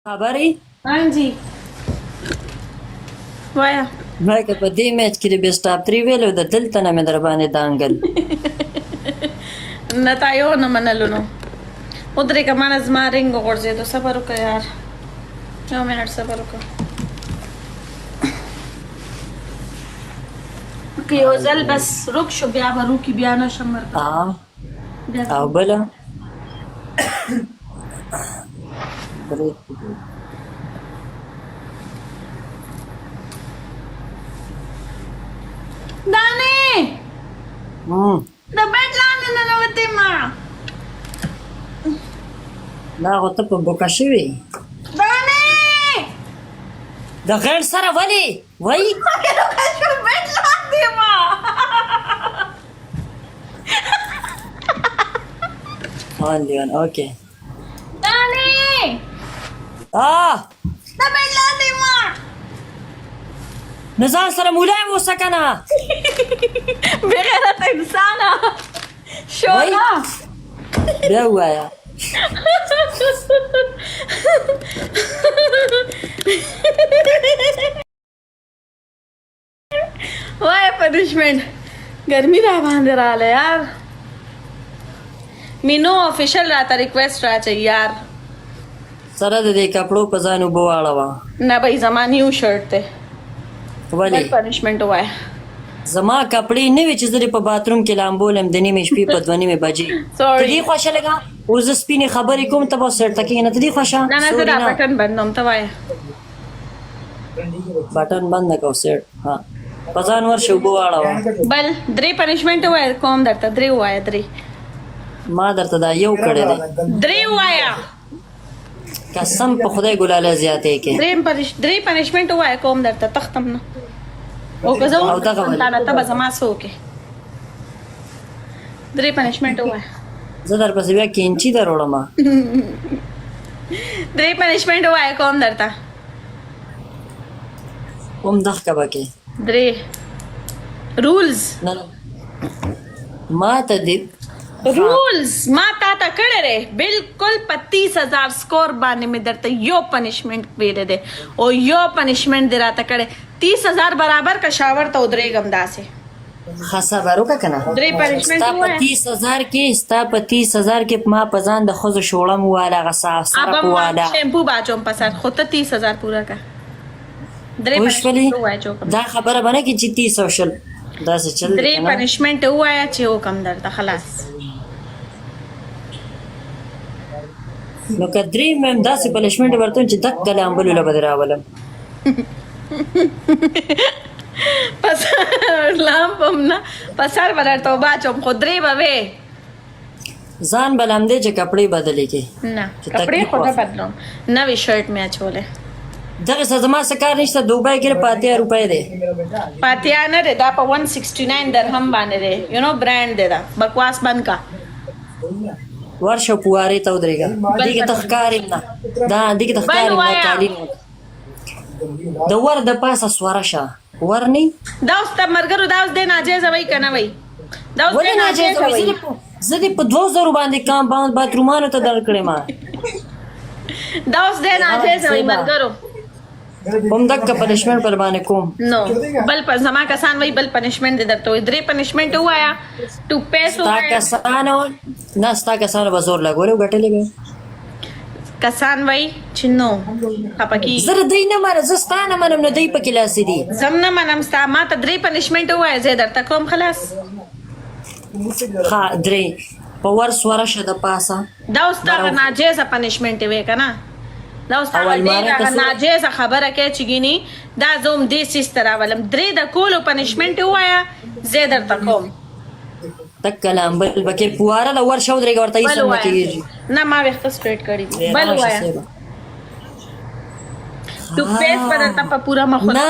خبرې हाँ जी وایا ما که په دې میچ کې د بیسټ اپ 3 ویلو د دلته نه مې در باندې دانګل نتایو نه منلو نو ودرې کمانه زما رنګ غورځېدو صبر وکړه یار یو منټ صبر وکړه که یو ځل بس رک شو بیا به روکي بیا نه شم ورته او بله دانې د بیټ لاندې ننوتې ما دا خو ته په بوکه شوې دانې د غیر سره ولې وایي بیټ لاندې ما لیون اوکې دانې د بیټ لاندې ما نه ځان سره ملایم اوسه که نه بغیرت انسانه شونا بیا ووایه وای پنشمنٹ گرمی را باندې رااله یار مینو افیشل راته ریکویسټ راځي یار سره د دې کپړو په ځان اوبه واړوه نه به زما نیو شرټ ته ولې پنشمنٹ وای زما کپړې نه وي چې زه دې په باتروم کې لامبولم د نیمې شپې په 2:30 بجې ته دې خوښه لګه اوس زه سپینې خبرې کوم ته به سرټه کېږي نه ته دې خوښه نه نه زه دا بټن بندوم ته وای بټن بند نه کو سیټ ها په ځان ورشه اوبه واړوه بل درې پنشمنٹ وای کوم درته درې وای درې ما درته دا یو کړی دی درې وایا قسم په خدای ګلاله زیاتې کې درې پنشمنٹ وای کوم درته تختم نه او که زه او دغه ولې؟ تا نه ته به زما څه وکړې درې پنشمنٹ وای زه درپسې بیا کینچي در وړم درې پنشمنٹ وای کوم درته کوم دښکه به کې درې رولز نه ما ته دې رولز ما تا ته کړی دی بالکل په 30,000 سکور باندې مې درته یو پنشمنٹ ویلی دی او یو پنشمنٹ دی راته کړی 30,000 برابر که شاور ته ودرېږم داسې ښه صبر وکړه که نه درې پنشمنٹ ستا په ووایه 30,000 کې ستا په 30,000 کې ما په ځان د ښځو شوړم واله هغه سرک اب واله شیمپو باچوم په سر خو ته 30,000 پوره که درې وشولې پنشمنٹ ووایه چې وکړم دا خبره به نه کې چې 30 او شل داسې چل دی درې که نه پنشمنٹ ووایه چې وکړم درته خلاص نو که درې مې داسې پنشمنټ ورته وم چې دک لامبلو له به دې راولم پس لامپم نه په سر به درته وباچوم خو درې به وې ځان به لمدې چې کپړې بدلې کې نه چې کپړې تکلیف خو نه واخلي. بدلوم نوې شرټ مې اچولې دغه څه زما څه کار نشته دوبۍ کې 50 روپۍ دی پاتیا نه دی دا په 169 درهم باندې دی یو نو برانډ دی دا بکواس بند کا ورشه پوارې ته ودرېږه دې کې ته ښکارې نه دا دې کې ته ښکارې نه وایا. کالي د ور د پاسه سواره شه ور نه دا اوس ته مرګرو دا اوس دی ناجیزه وای که نه وای دا اوس ولې دی ناجیزه ناجیزه وایي؟ وای زه دې په 2,000 باندې کامپاوند باترومانو ته درکړې ما دا اوس دی ناجیزه وای مرګرو هم دکه پنشمنټ پر باندې کوم نو بل په زما کسان وای بل پنشمنٹ دی درته وای درې پنشمنٹ وایا ټو پیسو ستا کسانو نه ستا کسانو به زور لګولې او ګټلې به کسان وای چې نو خپکی زه د دوی نه منم زه ستا نه منم نو دوی پکې لاسې دي زم نه منم ستا ما ته درې پنشمنٹ وای زه درته کوم خلاص ښه درې په ور سواره شه د پاسه دا اوس تا ناجیزه پنشمنٹ وای کنه دا اوس تا اول ماره ډیره ته څه- ناجیزه خبره کوي چې ګینی دا زوم دې سیستر اولم درې د کولو پنشمنٹ وایا زه درته کوم تک لامبل بکې پواره د ور شو درېږه ورته یې بل سم نه وایا کېږي نه ما وخت سټریټ کړی دی بل وایا تو پیس پر درته په پورا مخ نه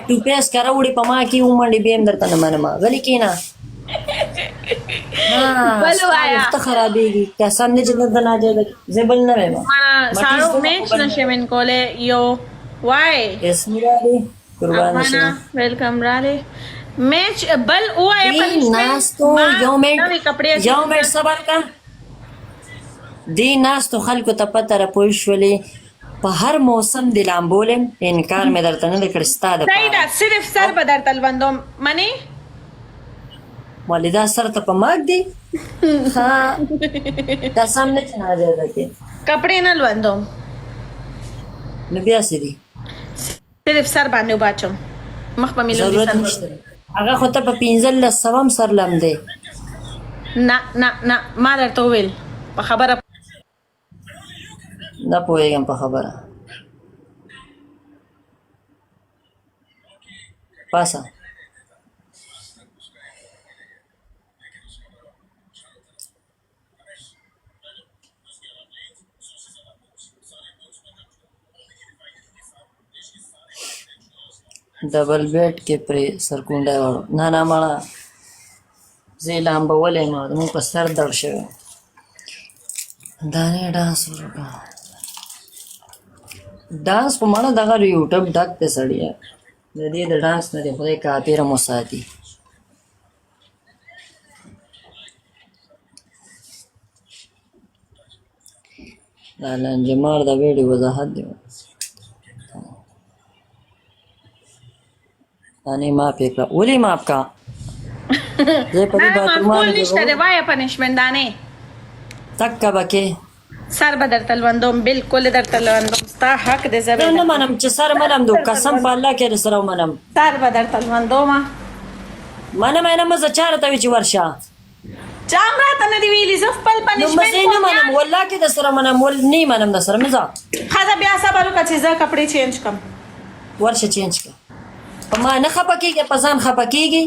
ټو پیس کرا وړي په ما کې ومنډي بیم درته نه منم غلی کینا بل وایا ته خرابېږي کسان نه چې د ناجیزه زبل نه ویم سارو میچ نشه من کوله یو وای اسمی را دی قربان شي افغانا ویلکم راله میچ بل وایا ناستو یو منټ صبر کا دی ناستو خلکو ته پته را پوه شولې په هر موسم د لامبولم انکار مې درته نه دی کړی ستا صحیح ده دپاره صرف سر به درته لوندوم منې ولې دا سر ته په ماګ دی ها دا سم نه چې نازیده کې کپڑے نه لوندوم نو بیا څه دي صرف سر باندې وباچم مخ په مې لوندي ضرورت سر نشته هغه خو ته په 1500 سر لمدې نه نه نه ما درته وویل په خبره نه پوهېږم په خبره پاسه double bed के प्रे सरकुंडा वाળો ના ના માળા જે લાંબોલે માં હું પર સર દર્શે દાને डांस په ماړه دغه یوټیوب ډک ته سړیا د دې د ډانس نه دی خدای کاپیر مو ساتي لالن جمار دا ویډیو وضاحت دی अनि माफ एकला ओली माफ का ये परी نه बात معقول نشته دی وایه پنشمنت دانې तक का बके سر به درته لوندوم بالکل درته لوندوم ستا حق دی زه نه نه منم چې سر منم دو قسم په الله کې سره منم سر به درته لوندوم منم نه مزه چاره ته چې ورشه چا هم راته نه دی ویلي زه خپل نو پنشمنت مزه نه منم والله کې د سره منم ول نه منم د سره مزه ښځه بیا صبر وکړه چې زه کپړې چینج کړم ورشه چینج کا په ما نه خپکیږي په ځان خپکیږي